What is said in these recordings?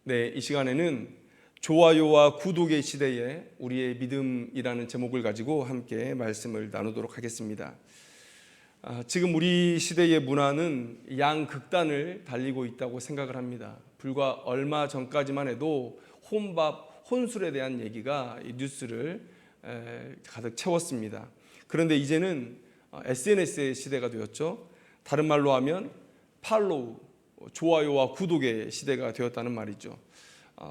네, 이 시간에는 좋아요와 구독의 시대에 우리의 믿음이라는 제목을 가지고 함께 말씀을 나누도록 하겠습니다. 지금 우리 시대의 문화는 양극단을 달리고 있다고 생각을 합니다. 불과 얼마 전까지만 해도 혼밥, 혼술에 대한 얘기가 이 뉴스를 가득 채웠습니다. 그런데 이제는 SNS의 시대가 되었죠. 다른 말로 하면 팔로우, 좋아요와 구독의 시대가 되었다는 말이죠.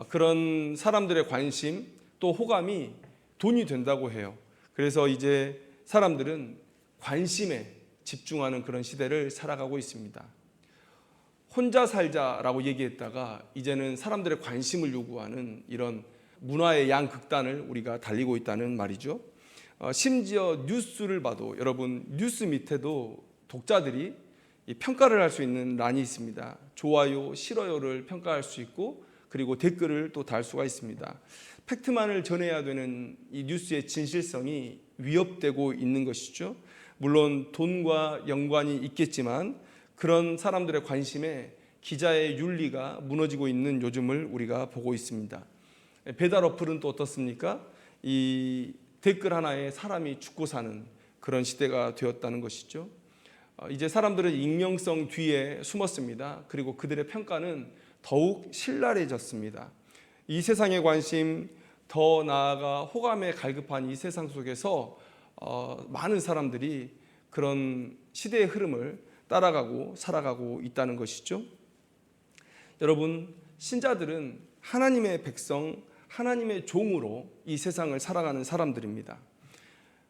그런 사람들의 관심 또 호감이 돈이 된다고 해요. 그래서 이제 사람들은 관심에 집중하는 그런 시대를 살아가고 있습니다. 혼자 살자라고 얘기했다가 이제는 사람들의 관심을 요구하는 이런 문화의 양극단을 우리가 달리고 있다는 말이죠. 심지어 뉴스를 봐도 여러분 뉴스 밑에도 독자들이 평가를 할 수 있는 란이 있습니다. 좋아요, 싫어요를 평가할 수 있고 그리고 댓글을 또 달 수가 있습니다. 팩트만을 전해야 되는 이 뉴스의 진실성이 위협되고 있는 것이죠. 물론 돈과 연관이 있겠지만 그런 사람들의 관심에 기자의 윤리가 무너지고 있는 요즘을 우리가 보고 있습니다. 배달 어플은 또 어떻습니까? 이 댓글 하나에 사람이 죽고 사는 그런 시대가 되었다는 것이죠. 이제 사람들은 익명성 뒤에 숨었습니다. 그리고 그들의 평가는 더욱 신랄해졌습니다. 이 세상의 관심, 더 나아가 호감에 갈급한 이 세상 속에서 많은 사람들이 그런 시대의 흐름을 따라가고 살아가고 있다는 것이죠. 여러분, 신자들은 하나님의 백성, 하나님의 종으로 이 세상을 살아가는 사람들입니다.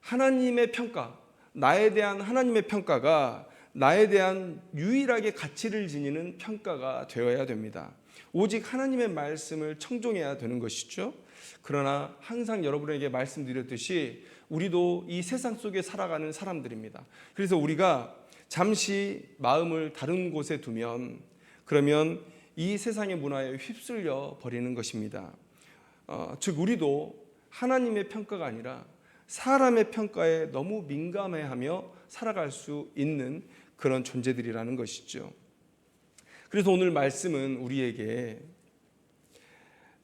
하나님의 평가, 나에 대한 하나님의 평가가 나에 대한 유일하게 가치를 지니는 평가가 되어야 됩니다. 오직 하나님의 말씀을 청종해야 되는 것이죠. 그러나 항상 여러분에게 말씀드렸듯이 우리도 이 세상 속에 살아가는 사람들입니다. 그래서 우리가 잠시 마음을 다른 곳에 두면 그러면 이 세상의 문화에 휩쓸려 버리는 것입니다. 즉 우리도 하나님의 평가가 아니라 사람의 평가에 너무 민감해하며 살아갈 수 있는 그런 존재들이라는 것이죠. 그래서 오늘 말씀은 우리에게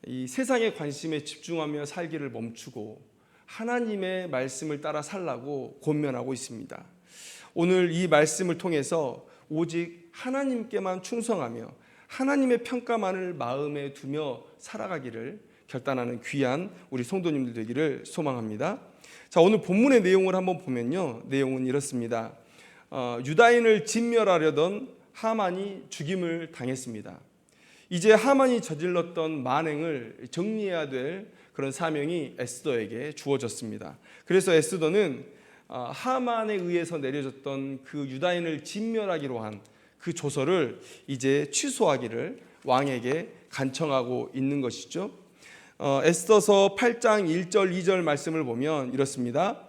이 세상의 관심에 집중하며 살기를 멈추고 하나님의 말씀을 따라 살라고 권면하고 있습니다. 오늘 이 말씀을 통해서 오직 하나님께만 충성하며 하나님의 평가만을 마음에 두며 살아가기를 결단하는 귀한 우리 성도님들 되기를 소망합니다. 자, 오늘 본문의 내용을 한번 보면요, 내용은 이렇습니다. 유다인을 진멸하려던 하만이 죽임을 당했습니다. 이제 하만이 저질렀던 만행을 정리해야 될 그런 사명이 에스더에게 주어졌습니다. 그래서 에스더는 하만에 의해서 내려졌던 그 유다인을 진멸하기로 한 그 조서를 이제 취소하기를 왕에게 간청하고 있는 것이죠. 에스더서 8장 1절 2절 말씀을 보면 이렇습니다.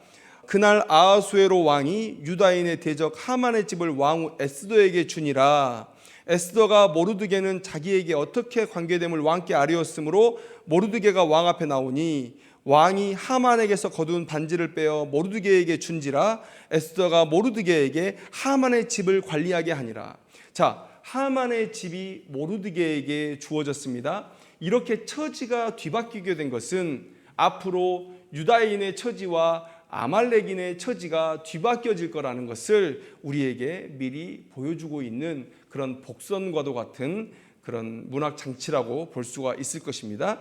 그날 아하수에로 왕이 유다인의 대적 하만의 집을 왕후 에스더에게 주니라. 에스더가 모르드게는 자기에게 어떻게 관계됨을 왕께 아뢰었으므로 모르드게가 왕 앞에 나오니 왕이 하만에게서 거둔 반지를 빼어 모르드게에게 준지라. 에스더가 모르드게에게 하만의 집을 관리하게 하니라. 자, 하만의 집이 모르드게에게 주어졌습니다. 이렇게 처지가 뒤바뀌게 된 것은 앞으로 유다인의 처지와 아말렉인의 처지가 뒤바뀌어질 거라는 것을 우리에게 미리 보여주고 있는 그런 복선과도 같은 그런 문학 장치라고 볼 수가 있을 것입니다.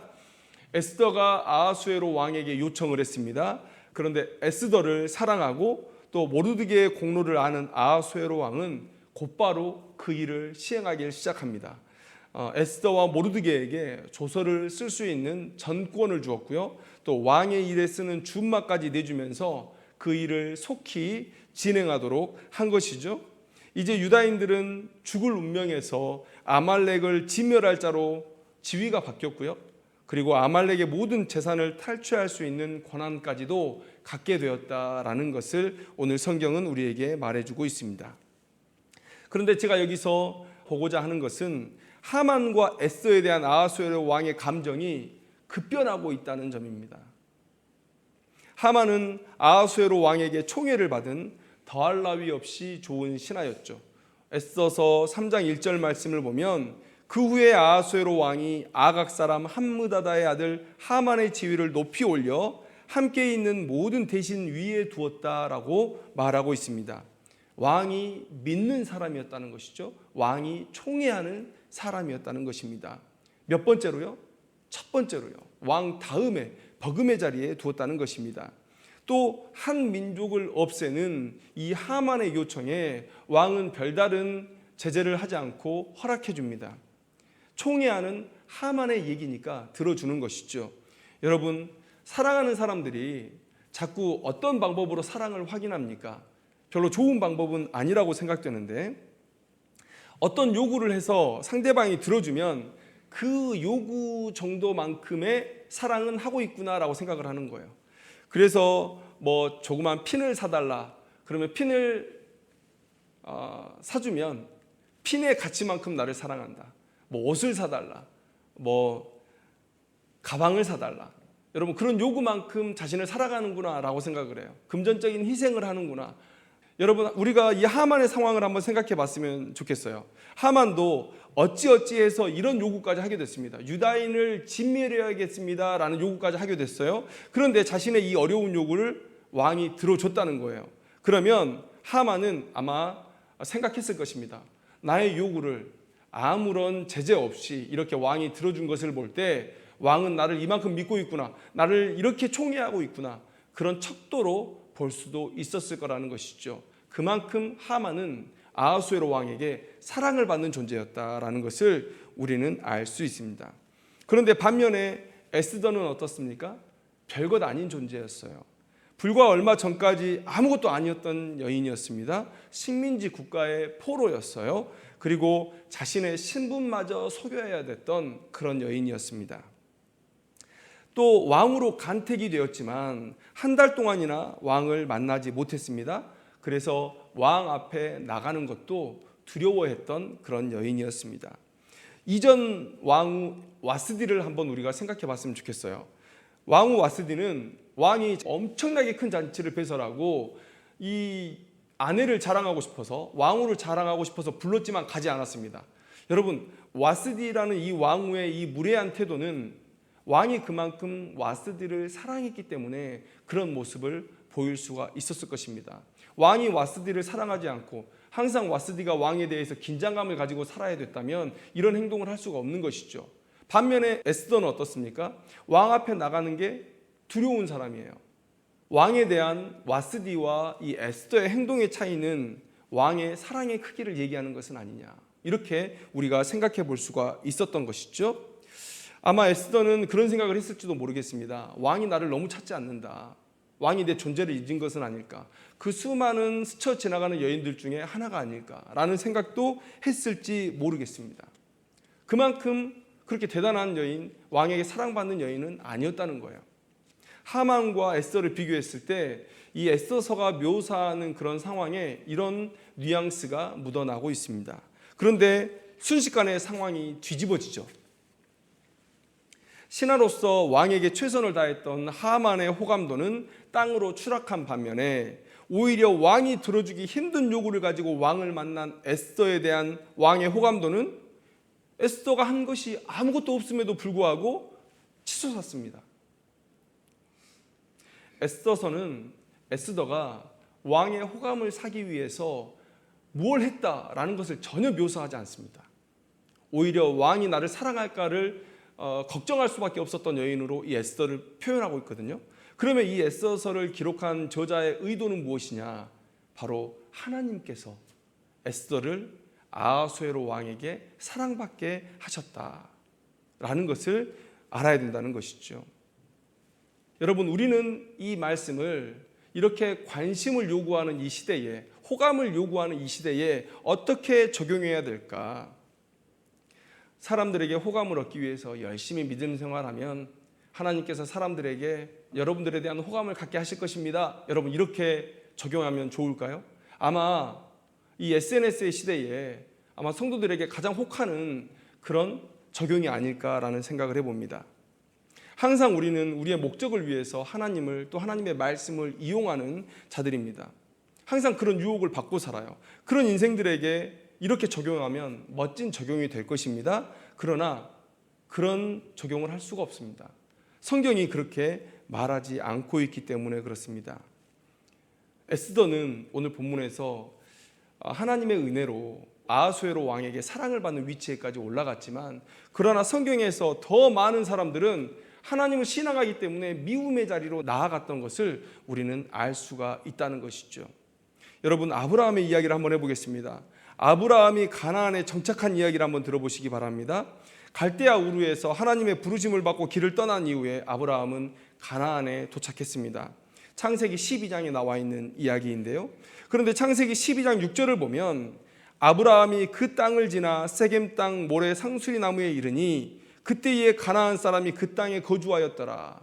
에스더가 아하수에로 왕에게 요청을 했습니다. 그런데 에스더를 사랑하고 또 모르드게의 공로를 아는 아하수에로 왕은 곧바로 그 일을 시행하기 시작합니다. 에스더와 모르드게에게 조서를 쓸 수 있는 전권을 주었고요. 또 왕의 일에 쓰는 준마까지 내주면서 그 일을 속히 진행하도록 한 것이죠. 이제 유다인들은 죽을 운명에서 아말렉을 진멸할 자로 지위가 바뀌었고요. 그리고 아말렉의 모든 재산을 탈취할 수 있는 권한까지도 갖게 되었다라는 것을 오늘 성경은 우리에게 말해주고 있습니다. 그런데 제가 여기서 보고자 하는 것은 하만과 에스더에 대한 아하수에로 왕의 감정이 급변하고 있다는 점입니다. 하만은 아하수에로 왕에게 총애를 받은 더할 나위 없이 좋은 신하였죠. 에스더서 3장 1절 말씀을 보면 그 후에 아하수에로 왕이 아각 사람 함므다다의 아들 하만의 지위를 높이 올려 함께 있는 모든 대신 위에 두었다라고 말하고 있습니다. 왕이 믿는 사람이었다는 것이죠. 왕이 총애하는 사람이었다는 것입니다. 몇 번째로요? 첫 번째로요. 왕 다음에 버금의 자리에 두었다는 것입니다. 또 한 민족을 없애는 이 하만의 요청에 왕은 별다른 제재를 하지 않고 허락해 줍니다. 총애하는 하만의 얘기니까 들어주는 것이죠. 여러분, 사랑하는 사람들이 자꾸 어떤 방법으로 사랑을 확인합니까? 별로 좋은 방법은 아니라고 생각되는데, 어떤 요구를 해서 상대방이 들어주면 그 요구 정도만큼의 사랑은 하고 있구나라고 생각을 하는 거예요. 그래서 뭐 조그만 핀을 사달라 그러면 핀을 사주면 핀의 가치만큼 나를 사랑한다. 뭐 옷을 사달라, 뭐 가방을 사달라. 여러분, 그런 요구만큼 자신을 살아가는구나 라고 생각을 해요. 금전적인 희생을 하는구나. 여러분, 우리가 이 하만의 상황을 한번 생각해 봤으면 좋겠어요. 하만도 어찌어찌해서 이런 요구까지 하게 됐습니다. 유다인을 진멸해야겠습니다 라는 요구까지 하게 됐어요. 그런데 자신의 이 어려운 요구를 왕이 들어줬다는 거예요. 그러면 하만은 아마 생각했을 것입니다. 나의 요구를 아무런 제재 없이 이렇게 왕이 들어준 것을 볼 때 왕은 나를 이만큼 믿고 있구나, 나를 이렇게 총애하고 있구나, 그런 척도로 볼 수도 있었을 거라는 것이죠. 그만큼 하만은 아하수에로 왕에게 사랑을 받는 존재였다라는 것을 우리는 알 수 있습니다. 그런데 반면에 에스더는 어떻습니까? 별것 아닌 존재였어요. 불과 얼마 전까지 아무것도 아니었던 여인이었습니다. 식민지 국가의 포로였어요. 그리고 자신의 신분마저 속여야 됐던 그런 여인이었습니다. 또 왕으로 간택이 되었지만 한 달 동안이나 왕을 만나지 못했습니다. 그래서 왕 앞에 나가는 것도 두려워했던 그런 여인이었습니다. 이전 왕후 와스디를 한번 우리가 생각해 봤으면 좋겠어요. 왕후 와스디는 왕이 엄청나게 큰 잔치를 배설하고 이 아내를 자랑하고 싶어서, 왕후를 자랑하고 싶어서 불렀지만 가지 않았습니다. 여러분, 와스디라는 이 왕후의 이 무례한 태도는 왕이 그만큼 와스디를 사랑했기 때문에 그런 모습을 보일 수가 있었을 것입니다. 왕이 와스디를 사랑하지 않고 항상 와스디가 왕에 대해서 긴장감을 가지고 살아야 됐다면 이런 행동을 할 수가 없는 것이죠. 반면에 에스더는 어떻습니까? 왕 앞에 나가는 게 두려운 사람이에요. 왕에 대한 와스디와 이 에스더의 행동의 차이는 왕의 사랑의 크기를 얘기하는 것은 아니냐, 이렇게 우리가 생각해 볼 수가 있었던 것이죠. 아마 에스더는 그런 생각을 했을지도 모르겠습니다. 왕이 나를 너무 찾지 않는다, 왕이 내 존재를 잊은 것은 아닐까, 그 수많은 스쳐 지나가는 여인들 중에 하나가 아닐까라는 생각도 했을지 모르겠습니다. 그만큼 그렇게 대단한 여인, 왕에게 사랑받는 여인은 아니었다는 거예요. 하만과 에스더를 비교했을 때 이 에스더서가 묘사하는 그런 상황에 이런 뉘앙스가 묻어나고 있습니다. 그런데 순식간에 상황이 뒤집어지죠. 신하로서 왕에게 최선을 다했던 하만의 호감도는 땅으로 추락한 반면에 오히려 왕이 들어주기 힘든 요구를 가지고 왕을 만난 에스더에 대한 왕의 호감도는 에스더가 한 것이 아무것도 없음에도 불구하고 치솟았습니다. 에스더가 왕의 호감을 사기 위해서 뭘 했다라는 것을 전혀 묘사하지 않습니다. 오히려 왕이 나를 사랑할까를 걱정할 수밖에 없었던 여인으로 이 에스더를 표현하고 있거든요. 그러면 이 에스더서를 기록한 저자의 의도는 무엇이냐? 바로 하나님께서 에스더를 아하수에로 왕에게 사랑받게 하셨다라는 것을 알아야 된다는 것이죠. 여러분, 우리는 이 말씀을 이렇게 관심을 요구하는 이 시대에, 호감을 요구하는 이 시대에 어떻게 적용해야 될까? 사람들에게 호감을 얻기 위해서 열심히 믿음 생활하면 하나님께서 사람들에게 여러분들에 대한 호감을 갖게 하실 것입니다. 여러분, 이렇게 적용하면 좋을까요? 아마 이 SNS의 시대에 아마 성도들에게 가장 혹하는 그런 적용이 아닐까라는 생각을 해봅니다. 항상 우리는 우리의 목적을 위해서 하나님을, 또 하나님의 말씀을 이용하는 자들입니다. 항상 그런 유혹을 받고 살아요. 그런 인생들에게 이렇게 적용하면 멋진 적용이 될 것입니다. 그러나 그런 적용을 할 수가 없습니다. 성경이 그렇게 말하지 않고 있기 때문에 그렇습니다. 에스더는 오늘 본문에서 하나님의 은혜로 아하수에로 왕에게 사랑을 받는 위치에까지 올라갔지만, 그러나 성경에서 더 많은 사람들은 하나님을 신앙하기 때문에 미움의 자리로 나아갔던 것을 우리는 알 수가 있다는 것이죠. 여러분, 아브라함의 이야기를 한번 해보겠습니다. 아브라함이 가나안에 정착한 이야기를 한번 들어보시기 바랍니다. 갈대아 우르에서 하나님의 부르심을 받고 길을 떠난 이후에 아브라함은 가나안에 도착했습니다. 창세기 12장에 나와 있는 이야기인데요. 그런데 창세기 12장 6절을 보면 아브라함이 그 땅을 지나 세겜 땅 모래 상수리 나무에 이르니 그때에 가나안 사람이 그 땅에 거주하였더라.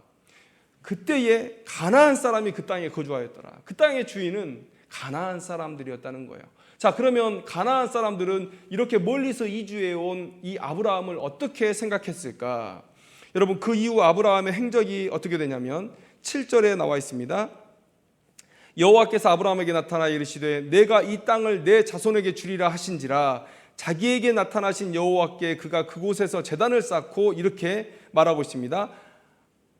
그때에 가나안 사람이 그 땅에 거주하였더라. 그 땅의 주인은 가나안 사람들이었다는 거예요. 자, 그러면 가나안 사람들은 이렇게 멀리서 이주해 온 이 아브라함을 어떻게 생각했을까? 여러분, 그 이후 아브라함의 행적이 어떻게 되냐면 7절에 나와 있습니다. 여호와께서 아브라함에게 나타나 이르시되 내가 이 땅을 내 자손에게 주리라 하신지라. 자기에게 나타나신 여호와께 그가 그곳에서 제단을 쌓고 이렇게 말하고 있습니다.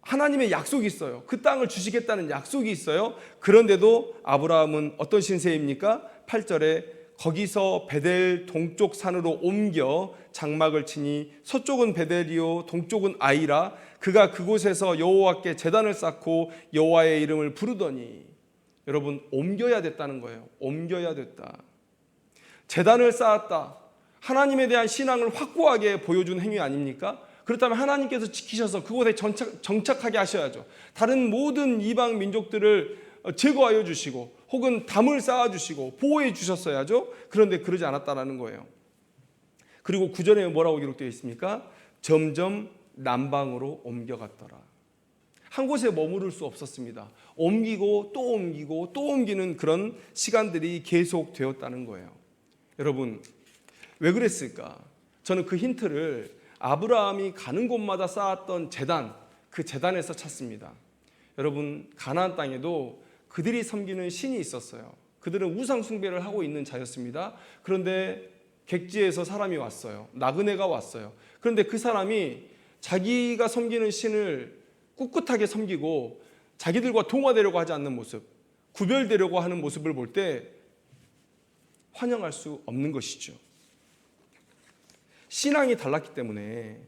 하나님의 약속이 있어요. 그 땅을 주시겠다는 약속이 있어요. 그런데도 아브라함은 어떤 신세입니까? 8절에 거기서 베델 동쪽 산으로 옮겨 장막을 치니 서쪽은 베델이요 동쪽은 아이라. 그가 그곳에서 여호와께 제단을 쌓고 여호와의 이름을 부르더니. 여러분, 옮겨야 됐다는 거예요. 옮겨야 됐다. 제단을 쌓았다. 하나님에 대한 신앙을 확고하게 보여준 행위 아닙니까? 그렇다면 하나님께서 지키셔서 그곳에 정착하게 하셔야죠. 다른 모든 이방 민족들을 제거하여 주시고 혹은 담을 쌓아주시고 보호해 주셨어야죠. 그런데 그러지 않았다는 거예요. 그리고 9절에 뭐라고 기록되어 있습니까? 점점 남방으로 옮겨갔더라. 한 곳에 머무를 수 없었습니다. 옮기고 또 옮기고 또 옮기는 그런 시간들이 계속되었다는 거예요. 여러분, 왜 그랬을까? 저는 그 힌트를 아브라함이 가는 곳마다 쌓았던 제단, 그 제단에서 찾습니다. 여러분, 가나안 땅에도 그들이 섬기는 신이 있었어요. 그들은 우상 숭배를 하고 있는 자였습니다. 그런데 객지에서 사람이 왔어요. 나그네가 왔어요. 그런데 그 사람이 자기가 섬기는 신을 꿋꿋하게 섬기고 자기들과 동화되려고 하지 않는 모습, 구별되려고 하는 모습을 볼 때 환영할 수 없는 것이죠. 신앙이 달랐기 때문에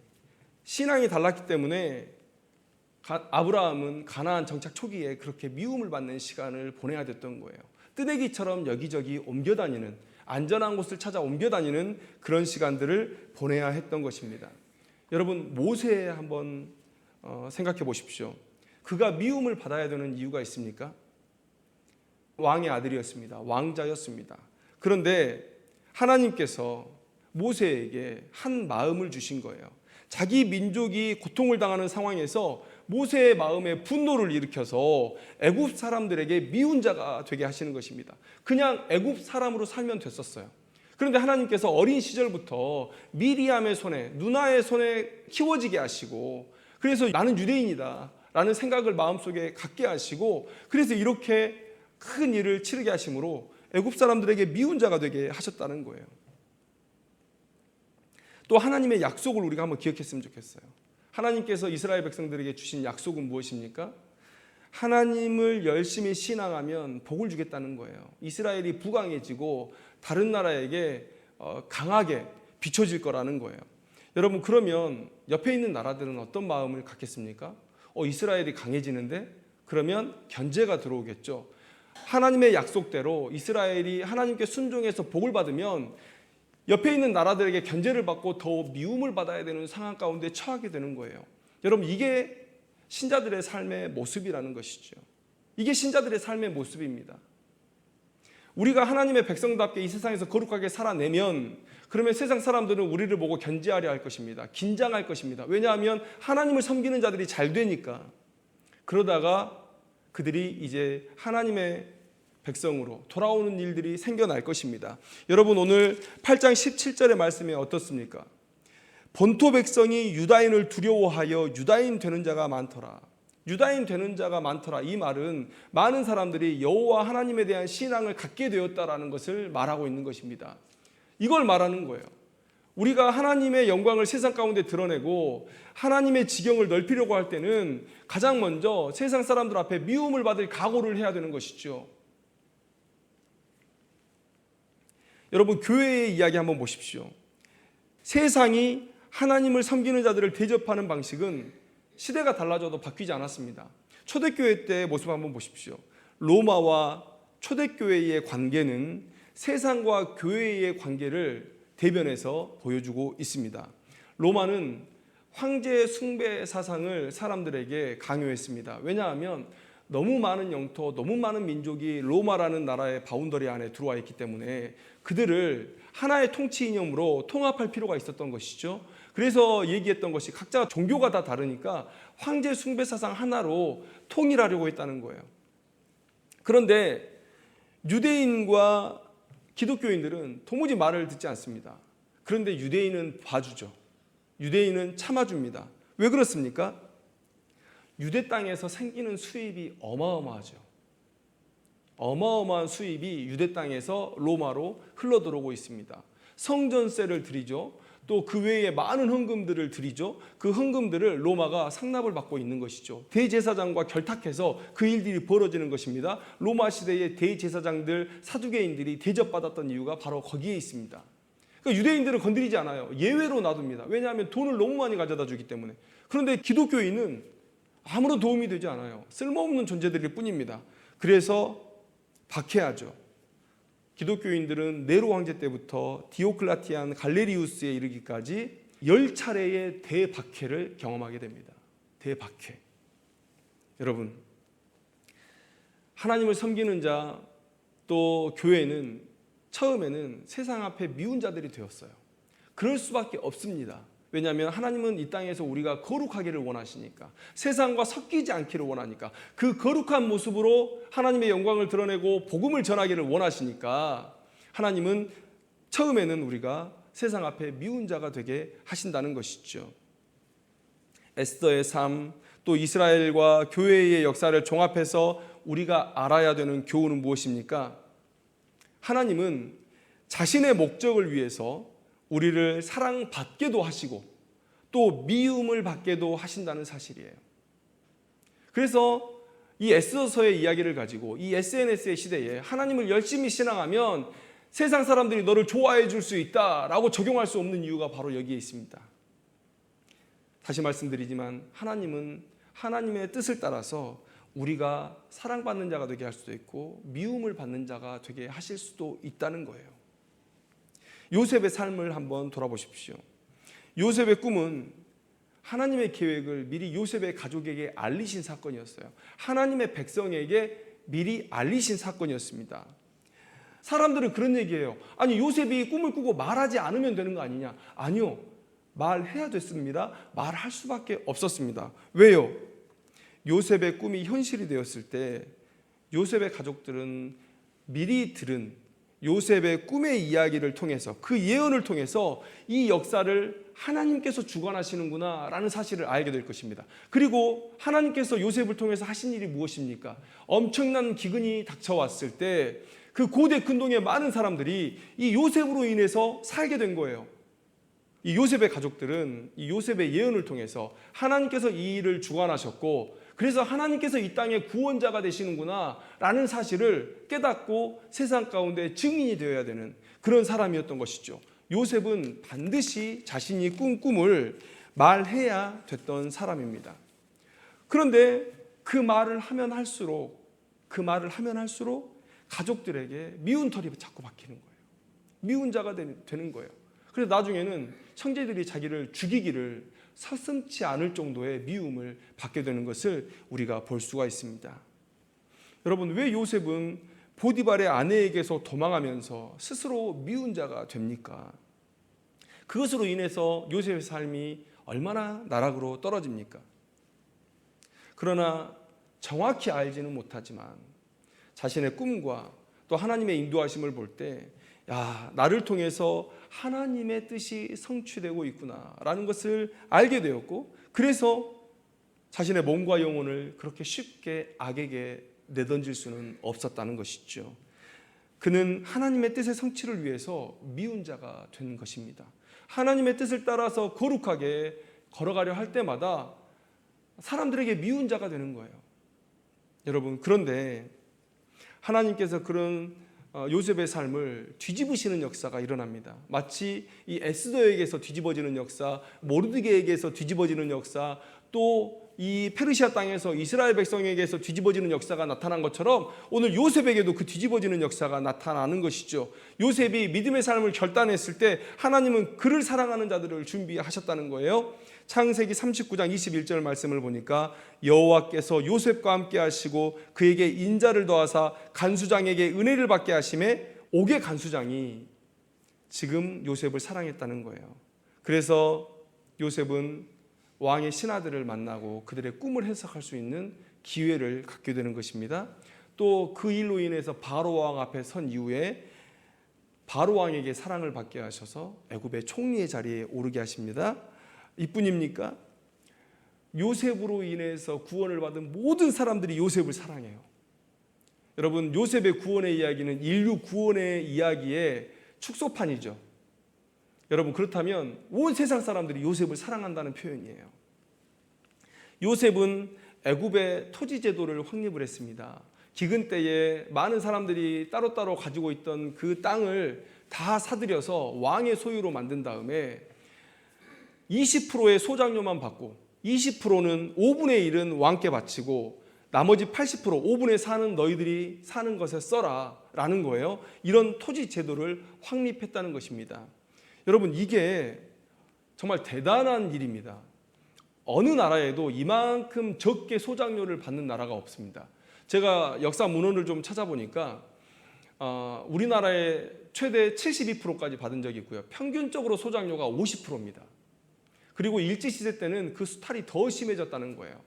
아브라함은 가나안 정착 초기에 그렇게 미움을 받는 시간을 보내야 됐던 거예요. 뜨내기처럼 여기저기 옮겨다니는, 안전한 곳을 찾아 옮겨다니는 그런 시간들을 보내야 했던 것입니다. 여러분, 모세 한번 생각해 보십시오. 그가 미움을 받아야 되는 이유가 있습니까? 왕의 아들이었습니다. 왕자였습니다. 그런데 하나님께서 모세에게 한 마음을 주신 거예요. 자기 민족이 고통을 당하는 상황에서 모세의 마음에 분노를 일으켜서 애굽 사람들에게 미운 자가 되게 하시는 것입니다. 그냥 애굽 사람으로 살면 됐었어요. 그런데 하나님께서 어린 시절부터 미리암의 손에, 누나의 손에 키워지게 하시고, 그래서 나는 유대인이다 라는 생각을 마음속에 갖게 하시고, 그래서 이렇게 큰 일을 치르게 하심으로 애굽 사람들에게 미운 자가 되게 하셨다는 거예요. 또 하나님의 약속을 우리가 한번 기억했으면 좋겠어요. 하나님께서 이스라엘 백성들에게 주신 약속은 무엇입니까? 하나님을 열심히 신앙하면 복을 주겠다는 거예요. 이스라엘이 부강해지고 다른 나라에게 강하게 비춰질 거라는 거예요. 여러분, 그러면 옆에 있는 나라들은 어떤 마음을 갖겠습니까? 이스라엘이 강해지는데? 그러면 견제가 들어오겠죠. 하나님의 약속대로 이스라엘이 하나님께 순종해서 복을 받으면 옆에 있는 나라들에게 견제를 받고 더 미움을 받아야 되는 상황 가운데 처하게 되는 거예요. 여러분, 이게 신자들의 삶의 모습이라는 것이죠. 이게 신자들의 삶의 모습입니다. 우리가 하나님의 백성답게 이 세상에서 거룩하게 살아내면, 그러면 세상 사람들은 우리를 보고 견제하려 할 것입니다. 긴장할 것입니다. 왜냐하면 하나님을 섬기는 자들이 잘 되니까. 그러다가 그들이 이제 하나님의 백성으로 돌아오는 일들이 생겨날 것입니다. 여러분, 오늘 8장 17절의 말씀이 어떻습니까? 본토 백성이 유다인을 두려워하여 유다인 되는 자가 많더라. 유다인 되는 자가 많더라. 이 말은 많은 사람들이 여호와 하나님에 대한 신앙을 갖게 되었다라는 것을 말하고 있는 것입니다. 이걸 말하는 거예요. 우리가 하나님의 영광을 세상 가운데 드러내고 하나님의 지경을 넓히려고 할 때는 가장 먼저 세상 사람들 앞에 미움을 받을 각오를 해야 되는 것이죠. 여러분, 교회의 이야기 한번 보십시오. 세상이 하나님을 섬기는 자들을 대접하는 방식은 시대가 달라져도 바뀌지 않았습니다. 초대교회 때의 모습 한번 보십시오. 로마와 초대교회의 관계는 세상과 교회의 관계를 대변해서 보여주고 있습니다. 로마는 황제 숭배 사상을 사람들에게 강요했습니다. 왜냐하면 너무 많은 영토, 너무 많은 민족이 로마라는 나라의 바운더리 안에 들어와 있기 때문에 그들을 하나의 통치 이념으로 통합할 필요가 있었던 것이죠. 그래서 얘기했던 것이 각자 종교가 다 다르니까 황제 숭배 사상 하나로 통일하려고 했다는 거예요. 그런데 유대인과 기독교인들은 도무지 말을 듣지 않습니다. 그런데 유대인은 봐주죠. 유대인은 참아줍니다. 왜 그렇습니까? 유대 땅에서 생기는 수입이 어마어마하죠. 어마어마한 수입이 유대 땅에서 로마로 흘러들어오고 있습니다. 성전세를 드리죠. 또 그 외에 많은 헌금들을 드리죠. 그 헌금들을 로마가 상납을 받고 있는 것이죠. 대제사장과 결탁해서 그 일들이 벌어지는 것입니다. 로마 시대의 대제사장들, 사두개인들이 대접받았던 이유가 바로 거기에 있습니다. 그러니까 유대인들은 건드리지 않아요. 예외로 놔둡니다. 왜냐하면 돈을 너무 많이 가져다 주기 때문에. 그런데 기독교인은 아무런 도움이 되지 않아요. 쓸모없는 존재들일 뿐입니다. 그래서 박해하죠. 기독교인들은 네로 황제 때부터 디오클라티안 갈레리우스에 이르기까지 10차례의 대박해를 경험하게 됩니다. 대박해. 여러분, 하나님을 섬기는 자, 또 교회는 처음에는 세상 앞에 미운 자들이 되었어요. 그럴 수밖에 없습니다. 왜냐하면 하나님은 이 땅에서 우리가 거룩하기를 원하시니까, 세상과 섞이지 않기를 원하니까, 그 거룩한 모습으로 하나님의 영광을 드러내고 복음을 전하기를 원하시니까 하나님은 처음에는 우리가 세상 앞에 미운 자가 되게 하신다는 것이죠. 에스더의 삶, 또 이스라엘과 교회의 역사를 종합해서 우리가 알아야 되는 교훈은 무엇입니까? 하나님은 자신의 목적을 위해서 우리를 사랑받게도 하시고 또 미움을 받게도 하신다는 사실이에요. 그래서 이 에스더서의 이야기를 가지고 이 SNS의 시대에 하나님을 열심히 신앙하면 세상 사람들이 너를 좋아해 줄 수 있다라고 적용할 수 없는 이유가 바로 여기에 있습니다. 다시 말씀드리지만 하나님은 하나님의 뜻을 따라서 우리가 사랑받는 자가 되게 할 수도 있고 미움을 받는 자가 되게 하실 수도 있다는 거예요. 요셉의 삶을 한번 돌아보십시오. 요셉의 꿈은 하나님의 계획을 미리 요셉의 가족에게 알리신 사건이었어요. 하나님의 백성에게 미리 알리신 사건이었습니다. 사람들은 그런 얘기해요. 아니, 요셉이 꿈을 꾸고 말하지 않으면 되는 거 아니냐? 아니요, 말해야 됐습니다. 말할 수밖에 없었습니다. 왜요? 요셉의 꿈이 현실이 되었을 때 요셉의 가족들은 미리 들은 요셉의 꿈의 이야기를 통해서, 그 예언을 통해서 이 역사를 하나님께서 주관하시는구나 라는 사실을 알게 될 것입니다. 그리고 하나님께서 요셉을 통해서 하신 일이 무엇입니까? 엄청난 기근이 닥쳐왔을 때 그 고대 근동의 많은 사람들이 이 요셉으로 인해서 살게 된 거예요. 이 요셉의 가족들은 이 요셉의 예언을 통해서 하나님께서 이 일을 주관하셨고, 그래서 하나님께서 이 땅의 구원자가 되시는구나 라는 사실을 깨닫고 세상 가운데 증인이 되어야 되는 그런 사람이었던 것이죠. 요셉은 반드시 자신이 꾼 꿈을 말해야 됐던 사람입니다. 그런데 그 말을 하면 할수록 가족들에게 미운 털이 자꾸 박히는 거예요. 미운 자가 되는 거예요. 그래서 나중에는 형제들이 자기를 죽이기를 서슴지 않을 정도의 미움을 받게 되는 것을 우리가 볼 수가 있습니다. 여러분, 왜 요셉은 보디발의 아내에게서 도망하면서 스스로 미운 자가 됩니까? 그것으로 인해서 요셉의 삶이 얼마나 나락으로 떨어집니까? 그러나 정확히 알지는 못하지만 자신의 꿈과 또 하나님의 인도하심을 볼 때, 야, 나를 통해서 하나님의 뜻이 성취되고 있구나라는 것을 알게 되었고, 그래서 자신의 몸과 영혼을 그렇게 쉽게 악에게 내던질 수는 없었다는 것이죠. 그는 하나님의 뜻의 성취를 위해서 미운 자가 된 것입니다. 하나님의 뜻을 따라서 거룩하게 걸어가려 할 때마다 사람들에게 미운 자가 되는 거예요. 여러분, 그런데 하나님께서 그런 요셉의 삶을 뒤집으시는 역사가 일어납니다. 마치 이 에스더에게서 뒤집어지는 역사, 모르드게에게서 뒤집어지는 역사, 또 이 페르시아 땅에서 이스라엘 백성에게서 뒤집어지는 역사가 나타난 것처럼 오늘 요셉에게도 그 뒤집어지는 역사가 나타나는 것이죠. 요셉이 믿음의 삶을 결단했을 때 하나님은 그를 사랑하는 자들을 준비하셨다는 거예요. 창세기 39장 21절 말씀을 보니까 여호와께서 요셉과 함께 하시고 그에게 인자를 더하사 간수장에게 은혜를 받게 하심에 옥의 간수장이 지금 요셉을 사랑했다는 거예요. 그래서 요셉은 왕의 신하들을 만나고 그들의 꿈을 해석할 수 있는 기회를 갖게 되는 것입니다. 또 그 일로 인해서 바로 왕 앞에 선 이후에 바로 왕에게 사랑을 받게 하셔서 애굽의 총리의 자리에 오르게 하십니다. 이뿐입니까? 요셉으로 인해서 구원을 받은 모든 사람들이 요셉을 사랑해요. 여러분, 요셉의 구원의 이야기는 인류 구원의 이야기의 축소판이죠. 여러분, 그렇다면 온 세상 사람들이 요셉을 사랑한다는 표현이에요. 요셉은 애굽의 토지 제도를 확립을 했습니다. 기근 때에 많은 사람들이 따로따로 가지고 있던 그 땅을 다 사들여서 왕의 소유로 만든 다음에 20%의 소장료만 받고 20%는 5분의 1은 왕께 바치고 나머지 80% 5분의 4는 너희들이 사는 것에 써라 라는 거예요. 이런 토지 제도를 확립했다는 것입니다. 여러분, 이게 정말 대단한 일입니다. 어느 나라에도 이만큼 적게 소장료를 받는 나라가 없습니다. 제가 역사 문헌을 좀 찾아보니까 우리나라의 최대 72%까지 받은 적이 있고요. 평균적으로 소장료가 50%입니다. 그리고 일제시대 때는 그 수탈이 더 심해졌다는 거예요.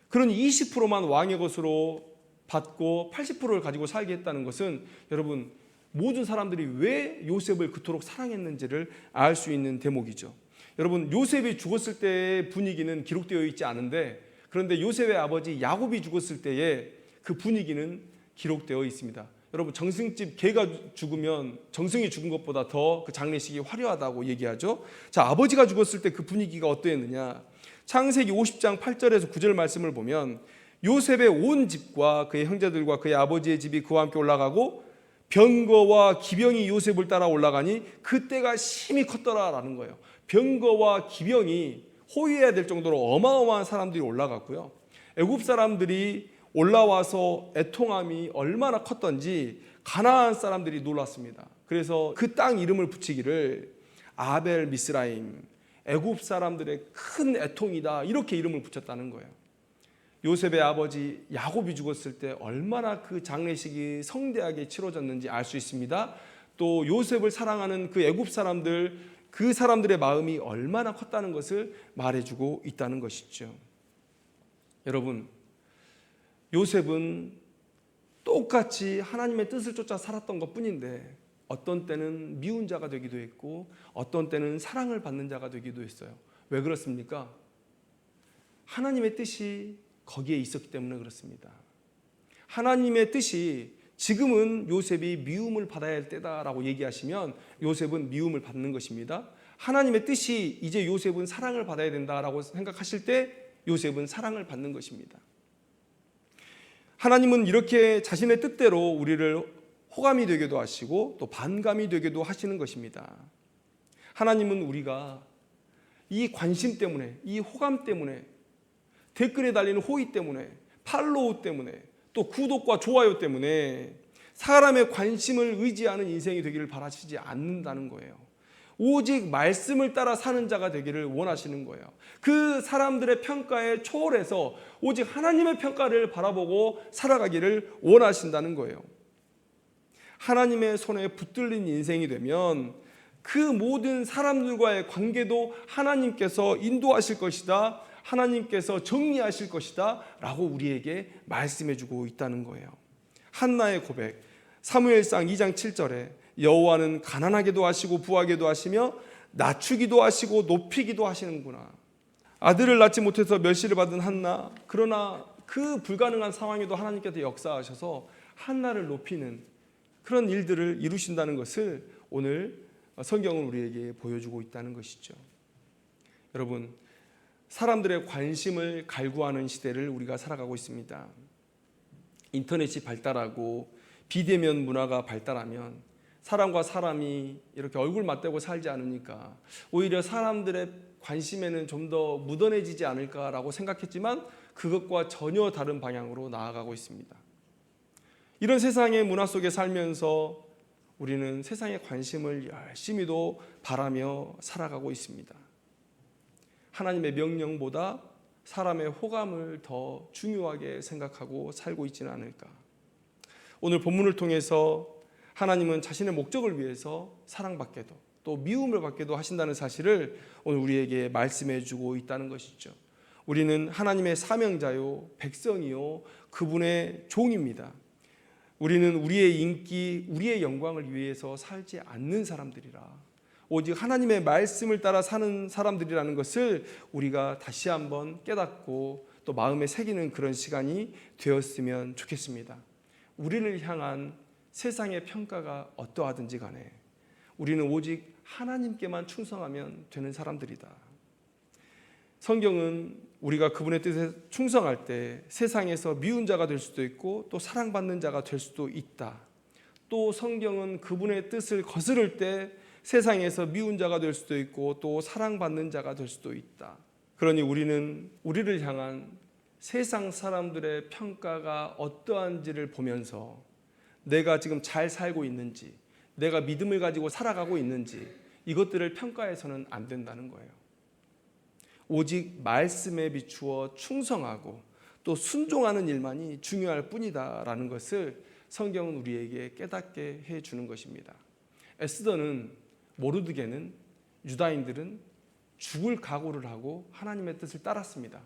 그런 20%만 왕의 것으로 받고 80%를 가지고 살게 했다는 것은 여러분, 모든 사람들이 왜 요셉을 그토록 사랑했는지를 알 수 있는 대목이죠. 여러분, 요셉이 죽었을 때의 분위기는 기록되어 있지 않은데, 그런데 요셉의 아버지 야곱이 죽었을 때의 그 분위기는 기록되어 있습니다. 여러분, 정승집 개가 죽으면 정승이 죽은 것보다 더 그 장례식이 화려하다고 얘기하죠. 자, 아버지가 죽었을 때 그 분위기가 어떠했느냐? 창세기 50장 8절에서 9절 말씀을 보면 요셉의 온 집과 그의 형제들과 그의 아버지의 집이 그와 함께 올라가고 병거와 기병이 요셉을 따라 올라가니 그때가 심히 컸더라라는 거예요. 병거와 기병이 호위해야 될 정도로 어마어마한 사람들이 올라갔고요. 애굽 사람들이 올라와서 애통함이 얼마나 컸던지 가나안 사람들이 놀랐습니다. 그래서 그 땅 이름을 붙이기를 아벨 미스라임, 애굽 사람들의 큰 애통이다, 이렇게 이름을 붙였다는 거예요. 요셉의 아버지 야곱이 죽었을 때 얼마나 그 장례식이 성대하게 치러졌는지 알 수 있습니다. 또 요셉을 사랑하는 그 애굽 사람들, 그 사람들의 마음이 얼마나 컸다는 것을 말해주고 있다는 것이죠. 여러분, 요셉은 똑같이 하나님의 뜻을 쫓아 살았던 것뿐인데 어떤 때는 미운 자가 되기도 했고 어떤 때는 사랑을 받는 자가 되기도 했어요. 왜 그렇습니까? 하나님의 뜻이 거기에 있었기 때문에 그렇습니다. 하나님의 뜻이 지금은 요셉이 미움을 받아야 할 때다라고 얘기하시면 요셉은 미움을 받는 것입니다. 하나님의 뜻이 이제 요셉은 사랑을 받아야 된다라고 생각하실 때 요셉은 사랑을 받는 것입니다. 하나님은 이렇게 자신의 뜻대로 우리를 호감이 되게도 하시고 또 반감이 되게도 하시는 것입니다. 하나님은 우리가 이 관심 때문에, 이 호감 때문에, 댓글에 달리는 호의 때문에, 팔로우 때문에, 또 구독과 좋아요 때문에 사람의 관심을 의지하는 인생이 되기를 바라시지 않는다는 거예요. 오직 말씀을 따라 사는 자가 되기를 원하시는 거예요. 그 사람들의 평가에 초월해서 오직 하나님의 평가를 바라보고 살아가기를 원하신다는 거예요. 하나님의 손에 붙들린 인생이 되면 그 모든 사람들과의 관계도 하나님께서 인도하실 것이다, 하나님께서 정리하실 것이다 라고 우리에게 말씀해 주고 있다는 거예요. 한나의 고백, 사무엘상 2장 7절에 여호와는 가난하게도 하시고 부하게도 하시며 낮추기도 하시고 높이기도 하시는구나. 아들을 낳지 못해서 멸시를 받은 한나, 그러나 그 불가능한 상황에도 하나님께서 역사하셔서 한나를 높이는 그런 일들을 이루신다는 것을 오늘 성경은 우리에게 보여주고 있다는 것이죠. 여러분, 사람들의 관심을 갈구하는 시대를 우리가 살아가고 있습니다. 인터넷이 발달하고 비대면 문화가 발달하면 사람과 사람이 이렇게 얼굴 맞대고 살지 않으니까 오히려 사람들의 관심에는 좀 더 묻어내지지 않을까라고 생각했지만 그것과 전혀 다른 방향으로 나아가고 있습니다. 이런 세상의 문화 속에 살면서 우리는 세상의 관심을 열심히도 바라며 살아가고 있습니다. 하나님의 명령보다 사람의 호감을 더 중요하게 생각하고 살고 있지는 않을까. 오늘 본문을 통해서 하나님은 자신의 목적을 위해서 사랑받게도 또 미움을 받게도 하신다는 사실을 오늘 우리에게 말씀해 주고 있다는 것이죠. 우리는 하나님의 사명자요, 백성이요, 그분의 종입니다. 우리는 우리의 인기, 우리의 영광을 위해서 살지 않는 사람들이라, 오직 하나님의 말씀을 따라 사는 사람들이라는 것을 우리가 다시 한번 깨닫고 또 마음에 새기는 그런 시간이 되었으면 좋겠습니다. 우리를 향한 세상의 평가가 어떠하든지 간에 우리는 오직 하나님께만 충성하면 되는 사람들이다. 성경은 우리가 그분의 뜻에 충성할 때 세상에서 미운 자가 될 수도 있고 또 사랑받는 자가 될 수도 있다. 또 성경은 그분의 뜻을 거스를 때 세상에서 미운 자가 될 수도 있고 또 사랑받는 자가 될 수도 있다. 그러니 우리는 우리를 향한 세상 사람들의 평가가 어떠한지를 보면서 내가 지금 잘 살고 있는지, 내가 믿음을 가지고 살아가고 있는지 이것들을 평가해서는 안 된다는 거예요. 오직 말씀에 비추어 충성하고 또 순종하는 일만이 중요할 뿐이다라는 것을 성경은 우리에게 깨닫게 해주는 것입니다. 에스더는, 모르드게는, 유다인들은 죽을 각오를 하고 하나님의 뜻을 따랐습니다.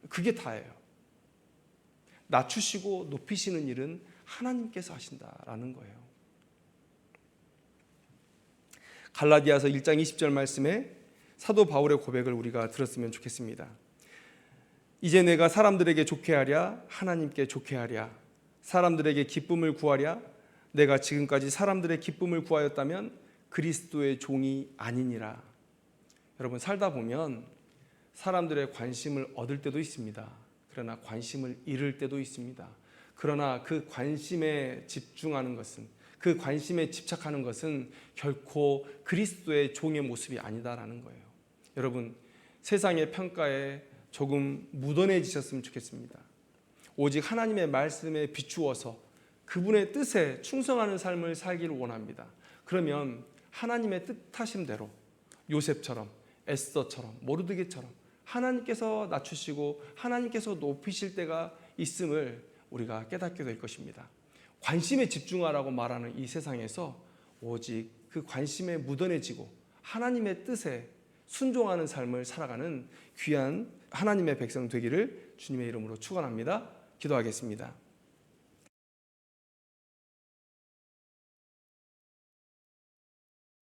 그게 다예요. 낮추시고 높이시는 일은 하나님께서 하신다라는 거예요. 갈라디아서 1장 20절 말씀에 사도 바울의 고백을 우리가 들었으면 좋겠습니다. 이제 내가 사람들에게 좋게 하랴 하나님께 좋게 하랴, 사람들에게 기쁨을 구하랴 내가 지금까지 사람들의 기쁨을 구하였다면 그리스도의 종이 아니니라. 여러분, 살다 보면 사람들의 관심을 얻을 때도 있습니다. 그러나 관심을 잃을 때도 있습니다. 그러나 그 관심에 집중하는 것은, 그 관심에 집착하는 것은 결코 그리스도의 종의 모습이 아니다라는 거예요. 여러분, 세상의 평가에 조금 묻어내지셨으면 좋겠습니다. 오직 하나님의 말씀에 비추어서 그분의 뜻에 충성하는 삶을 살기를 원합니다. 그러면 하나님의 뜻하심대로 요셉처럼, 에스더처럼, 모르드게처럼 하나님께서 낮추시고 하나님께서 높이실 때가 있음을 우리가 깨닫게 될 것입니다. 관심에 집중하라고 말하는 이 세상에서 오직 그 관심에 묻어내지고 하나님의 뜻에 순종하는 삶을 살아가는 귀한 하나님의 백성 되기를 주님의 이름으로 축원합니다. 기도하겠습니다.